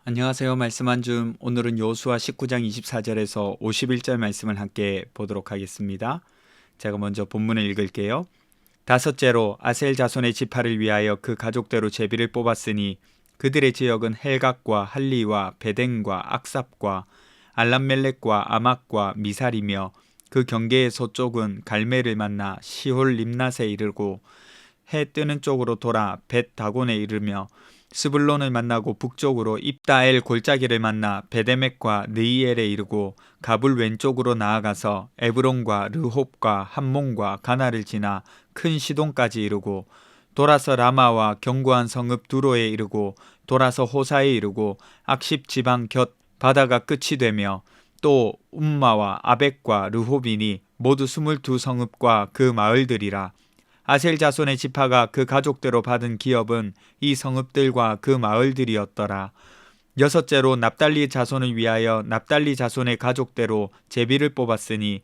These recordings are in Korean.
안녕하세요. 말씀 한 줌. 오늘은 여호수아 19장 24절에서 51절 말씀을 함께 보도록 하겠습니다. 제가 먼저 본문을 읽을게요. 다섯째로 아셀 자손의 지파를 위하여 그 가족대로 제비를 뽑았으니 그들의 지역은 헬각과 할리와 베댕과 악삽과 알람멜렉과 아막과 미살이며 그 경계의 서쪽은 갈멜을 만나 시홀 림낫에 이르고 해 뜨는 쪽으로 돌아 벳 다곤에 이르며 스불론을 만나고 북쪽으로 입다엘 골짜기를 만나 베데멕과 느이엘에 이르고 가불 왼쪽으로 나아가서 에브론과 르홉과 함몬과 가나를 지나 큰 시돈까지 이르고 돌아서 라마와 견고한 성읍 두로에 이르고 돌아서 호사에 이르고 악십 지방 곁 바다가 끝이 되며 또 움마와 아벡과 르홉이니 모두 22성읍과 그 마을들이라. 아셀 자손의 지파가 그 가족대로 받은 기업은 이 성읍들과 그 마을들이었더라. 여섯째로 납달리 자손을 위하여 납달리 자손의 가족대로 제비를 뽑았으니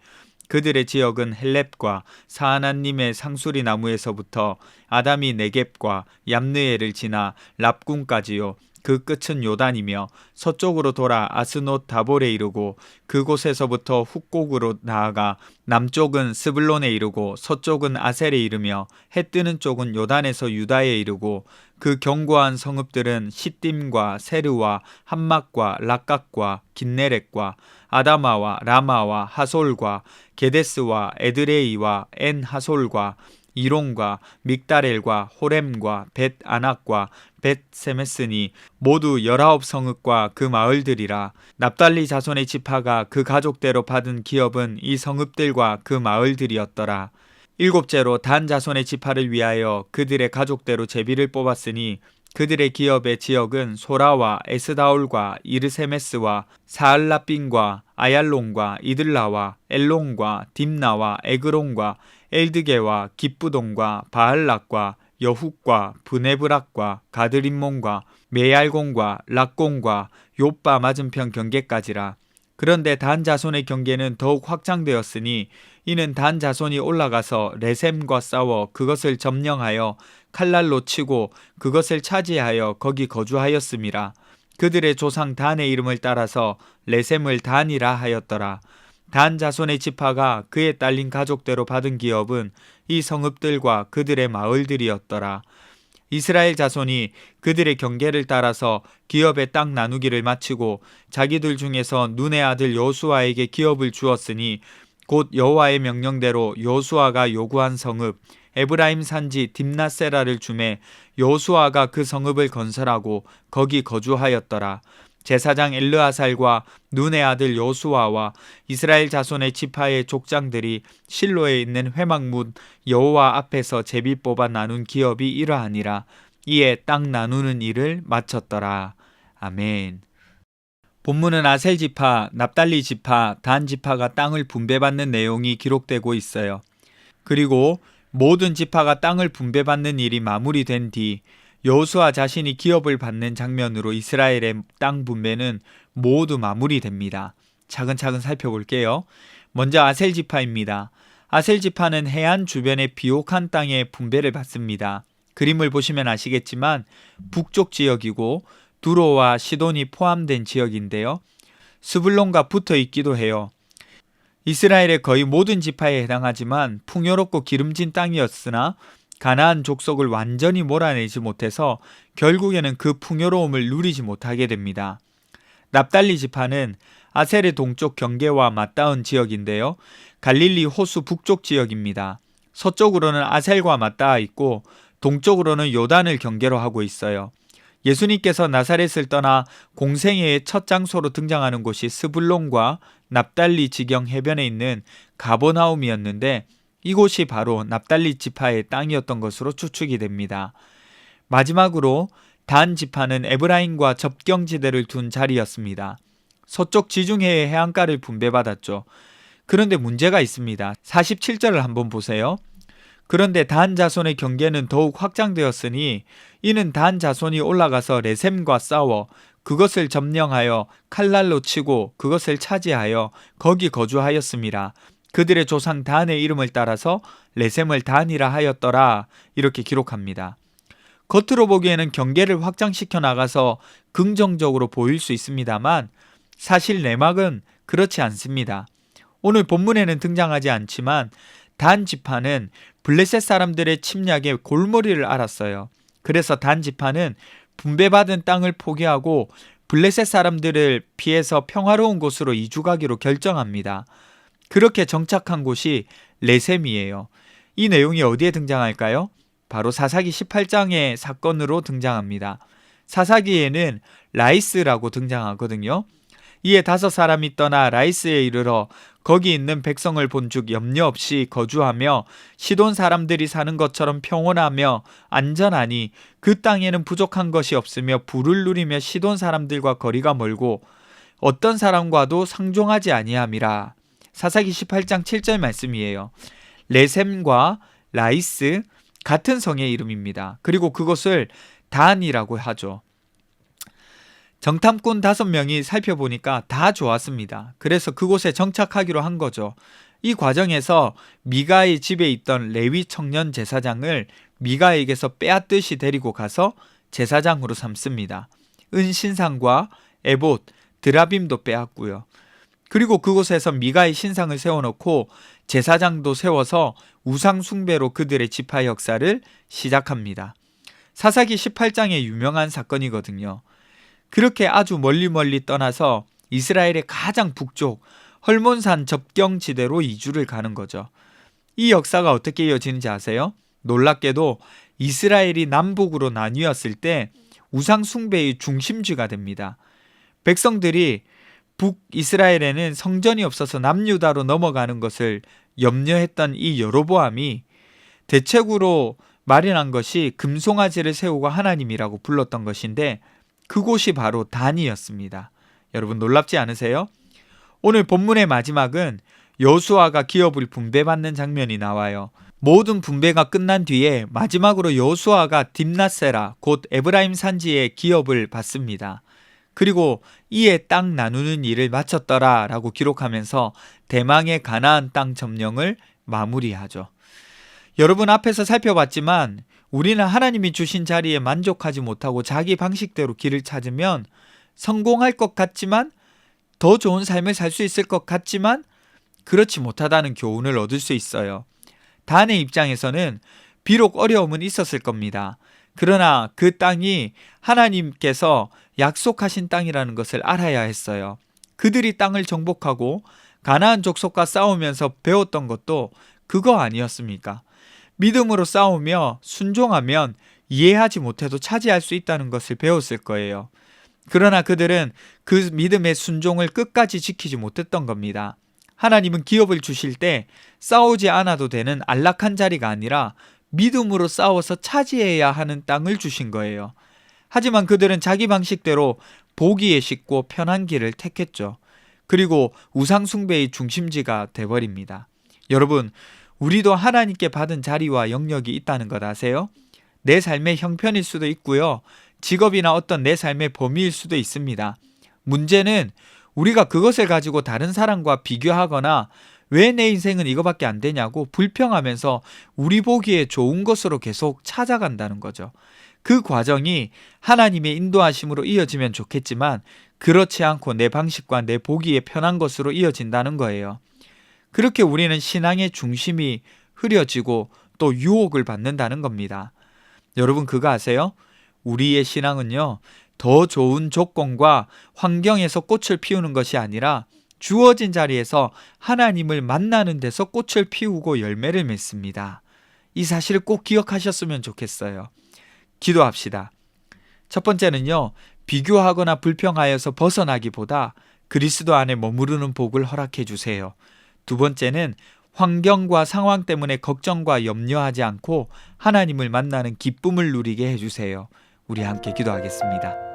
그들의 지역은 헬렙과 사하나님의 상수리 나무에서부터 아담이 네겝과 얌느에를 지나 랍군까지요. 그 끝은 요단이며 서쪽으로 돌아 아스노 다볼에 이르고 그곳에서부터 훅곡으로 나아가 남쪽은 스불론에 이르고 서쪽은 아셀에 이르며 해 뜨는 쪽은 요단에서 유다에 이르고 그 견고한 성읍들은 시딤과 세르와 함막과 락각과 긴네렉과 아다마와 라마와 하솔과 게데스와 에드레이와 엔 하솔과 이론과 믹다렐과 호렘과 벳 아낙과 벳 세메스니 모두 19성읍과 그 마을들이라. 납달리 자손의 지파가 그 가족대로 받은 기업은 이 성읍들과 그 마을들이었더라. 일곱째로 단 자손의 지파를 위하여 그들의 가족대로 제비를 뽑았으니 그들의 기업의 지역은 소라와 에스다올과 이르세메스와 사알라빈과 아얄론과 이들라와 엘론과 딥나와 에그론과 엘드게와 기쁘돈과 바알락과 여훅과 브네브락과 가드림몬과 메얄곤과 락곤과 요빠 맞은편 경계까지라. 그런데 단 자손의 경계는 더욱 확장되었으니 이는 단 자손이 올라가서 레셈과 싸워 그것을 점령하여 칼날로 치고 그것을 차지하여 거기 거주하였음이라. 그들의 조상 단의 이름을 따라서 레셈을 단이라 하였더라. 단 자손의 지파가 그에 딸린 가족대로 받은 기업은 이 성읍들과 그들의 마을들이었더라. 이스라엘 자손이 그들의 경계를 따라서 기업의 땅 나누기를 마치고 자기들 중에서 눈의 아들 여호수아에게 기업을 주었으니 곧 여호와의 명령대로 여호수아가 요구한 성읍 에브라임 산지 딥나세라를 주매 여호수아가 그 성읍을 건설하고 거기 거주하였더라. 제사장 엘르아살과 눈의 아들 여호수아와 이스라엘 자손의 지파의 족장들이 실로에 있는 회막문 여호와 앞에서 제비 뽑아 나눈 기업이 이러하니라. 이에 땅 나누는 일을 마쳤더라. 아멘. 본문은 아셀 지파, 납달리 지파, 단 지파가 땅을 분배받는 내용이 기록되고 있어요. 그리고 모든 지파가 땅을 분배받는 일이 마무리된 뒤 여호수아 자신이 기업을 받는 장면으로 이스라엘의 땅 분배는 모두 마무리됩니다. 차근차근 살펴볼게요. 먼저 아셀 지파입니다. 아셀 지파는 해안 주변의 비옥한 땅에 분배를 받습니다. 그림을 보시면 아시겠지만 북쪽 지역이고 두로와 시돈이 포함된 지역인데요. 스불론과 붙어 있기도 해요. 이스라엘의 거의 모든 지파에 해당하지만 풍요롭고 기름진 땅이었으나 가나안 족속을 완전히 몰아내지 못해서 결국에는 그 풍요로움을 누리지 못하게 됩니다. 납달리 지파는 아셀의 동쪽 경계와 맞닿은 지역인데요. 갈릴리 호수 북쪽 지역입니다. 서쪽으로는 아셀과 맞닿아 있고 동쪽으로는 요단을 경계로 하고 있어요. 예수님께서 나사렛을 떠나 공생애의 첫 장소로 등장하는 곳이 스불론과 납달리 지경 해변에 있는 가버나움이었는데 이곳이 바로 납달리 지파의 땅이었던 것으로 추측이 됩니다. 마지막으로 단 지파는 에브라임과 접경지대를 둔 자리였습니다. 서쪽 지중해의 해안가를 분배받았죠. 그런데 문제가 있습니다. 47절을 한번 보세요. 그런데 단 자손의 경계는 더욱 확장되었으니 이는 단 자손이 올라가서 레셈과 싸워 그것을 점령하여 칼날로 치고 그것을 차지하여 거기 거주하였습니다. 그들의 조상 단의 이름을 따라서 레셈을 단이라 하였더라. 이렇게 기록합니다. 겉으로 보기에는 경계를 확장시켜 나가서 긍정적으로 보일 수 있습니다만 사실 내막은 그렇지 않습니다. 오늘 본문에는 등장하지 않지만 단 지파는 블레셋 사람들의 침략의 골머리를 알았어요. 그래서 단 지파는 분배받은 땅을 포기하고 블레셋 사람들을 피해서 평화로운 곳으로 이주가기로 결정합니다. 그렇게 정착한 곳이 레셈이에요. 이 내용이 어디에 등장할까요? 바로 사사기 18장의 사건으로 등장합니다. 사사기에는 라이스라고 등장하거든요. 이에 5사람이 떠나 라이스에 이르러 거기 있는 백성을 본즉 염려 없이 거주하며 시돈 사람들이 사는 것처럼 평온하며 안전하니 그 땅에는 부족한 것이 없으며 부를 누리며 시돈 사람들과 거리가 멀고 어떤 사람과도 상종하지 아니함이라. 사사기 18장 7절 말씀이에요. 레셈과 라이스 같은 성의 이름입니다. 그리고 그것을 단이라고 하죠. 정탐꾼 5명이 살펴보니까 다 좋았습니다. 그래서 그곳에 정착하기로 한 거죠. 이 과정에서 미가의 집에 있던 레위 청년 제사장을 미가에게서 빼앗듯이 데리고 가서 제사장으로 삼습니다. 은신상과 에봇, 드라빔도 빼앗고요. 그리고 그곳에서 미가의 신상을 세워놓고 제사장도 세워서 우상 숭배로 그들의 지파 역사를 시작합니다. 사사기 18장의 유명한 사건이거든요. 그렇게 아주 멀리 떠나서 이스라엘의 가장 북쪽 헐몬산 접경지대로 이주를 가는 거죠. 이 역사가 어떻게 이어지는지 아세요? 놀랍게도 이스라엘이 남북으로 나뉘었을 때 우상 숭배의 중심지가 됩니다. 백성들이 북이스라엘에는 성전이 없어서 남유다로 넘어가는 것을 염려했던 이 여로보암이 대책으로 마련한 것이 금송아지를 세우고 하나님이라고 불렀던 것인데 그곳이 바로 단이었습니다. 여러분 놀랍지 않으세요? 오늘 본문의 마지막은 여호수아가 기업을 분배받는 장면이 나와요. 모든 분배가 끝난 뒤에 마지막으로 여호수아가 딥낫세라 곧 에브라임 산지의 기업을 받습니다. 그리고 이에 땅 나누는 일을 마쳤더라 라고 기록하면서 대망의 가나안 땅 점령을 마무리하죠. 여러분 앞에서 살펴봤지만 우리는 하나님이 주신 자리에 만족하지 못하고 자기 방식대로 길을 찾으면 성공할 것 같지만 더 좋은 삶을 살 수 있을 것 같지만 그렇지 못하다는 교훈을 얻을 수 있어요. 단의 입장에서는 비록 어려움은 있었을 겁니다. 그러나 그 땅이 하나님께서 약속하신 땅이라는 것을 알아야 했어요. 그들이 땅을 정복하고 가나안 족속과 싸우면서 배웠던 것도 그거 아니었습니까? 믿음으로 싸우며 순종하면 이해하지 못해도 차지할 수 있다는 것을 배웠을 거예요. 그러나 그들은 그 믿음의 순종을 끝까지 지키지 못했던 겁니다. 하나님은 기업을 주실 때 싸우지 않아도 되는 안락한 자리가 아니라 믿음으로 싸워서 차지해야 하는 땅을 주신 거예요. 하지만 그들은 자기 방식대로 보기에 쉽고 편한 길을 택했죠. 그리고 우상 숭배의 중심지가 돼버립니다. 여러분, 우리도 하나님께 받은 자리와 영역이 있다는 것 아세요? 내 삶의 형편일 수도 있고요. 직업이나 어떤 내 삶의 범위일 수도 있습니다. 문제는 우리가 그것을 가지고 다른 사람과 비교하거나 왜 내 인생은 이거밖에 안 되냐고 불평하면서 우리 보기에 좋은 것으로 계속 찾아간다는 거죠. 그 과정이 하나님의 인도하심으로 이어지면 좋겠지만 그렇지 않고 내 방식과 내 보기에 편한 것으로 이어진다는 거예요. 그렇게 우리는 신앙의 중심이 흐려지고 또 유혹을 받는다는 겁니다. 여러분 그거 아세요? 우리의 신앙은요, 더 좋은 조건과 환경에서 꽃을 피우는 것이 아니라 주어진 자리에서 하나님을 만나는 데서 꽃을 피우고 열매를 맺습니다. 이 사실을 꼭 기억하셨으면 좋겠어요. 기도합시다. 첫 번째는요, 비교하거나 불평하여서 벗어나기보다 그리스도 안에 머무르는 복을 허락해 주세요. 두 번째는 환경과 상황 때문에 걱정과 염려하지 않고 하나님을 만나는 기쁨을 누리게 해주세요. 우리 함께 기도하겠습니다.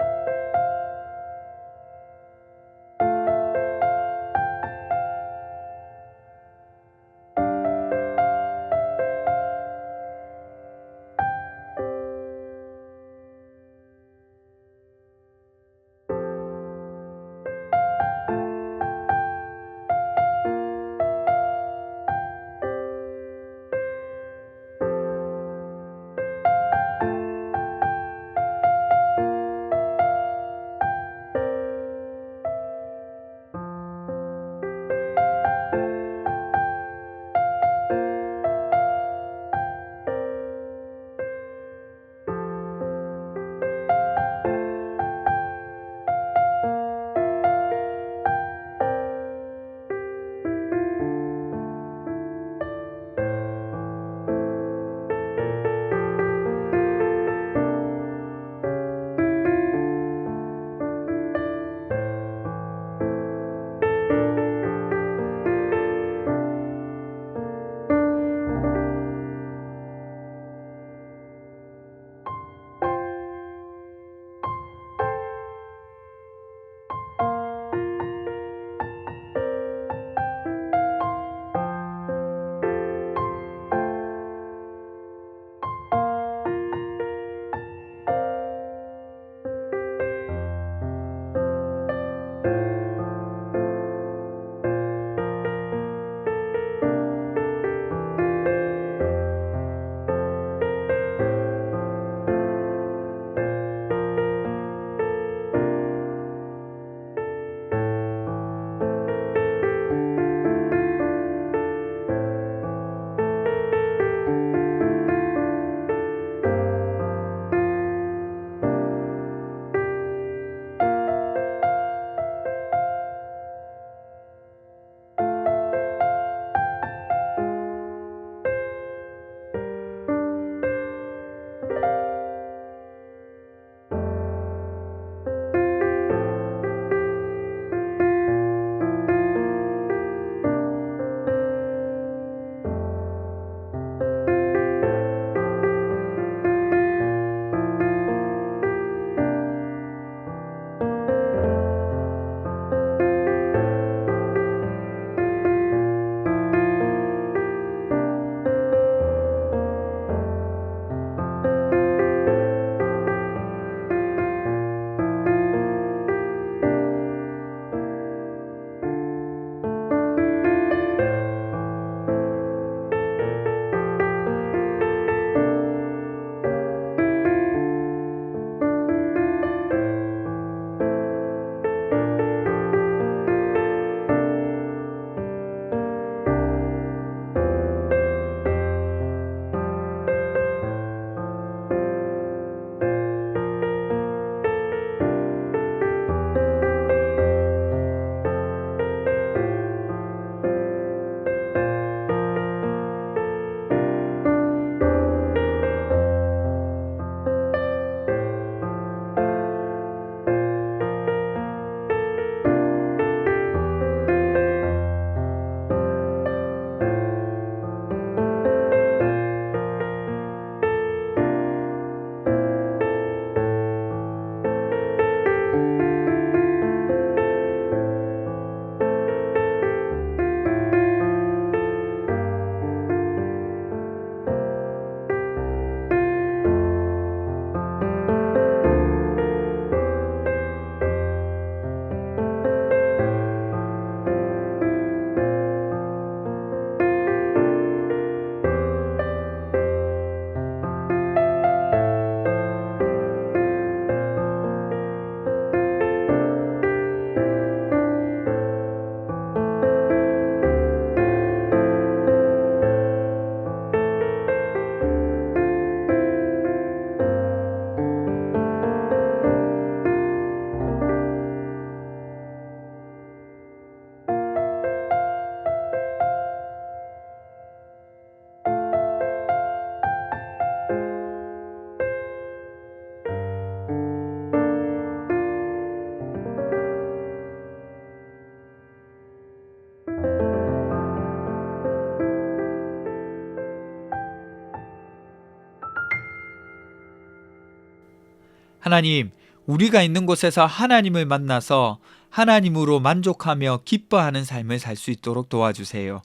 하나님, 우리가 있는 곳에서 하나님을 만나서 하나님으로 만족하며 기뻐하는 삶을 살 수 있도록 도와주세요.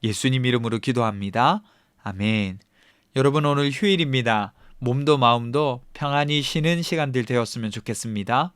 예수님 이름으로 기도합니다. 아멘. 여러분, 오늘 휴일입니다. 몸도 마음도 평안히 쉬는 시간들 되었으면 좋겠습니다.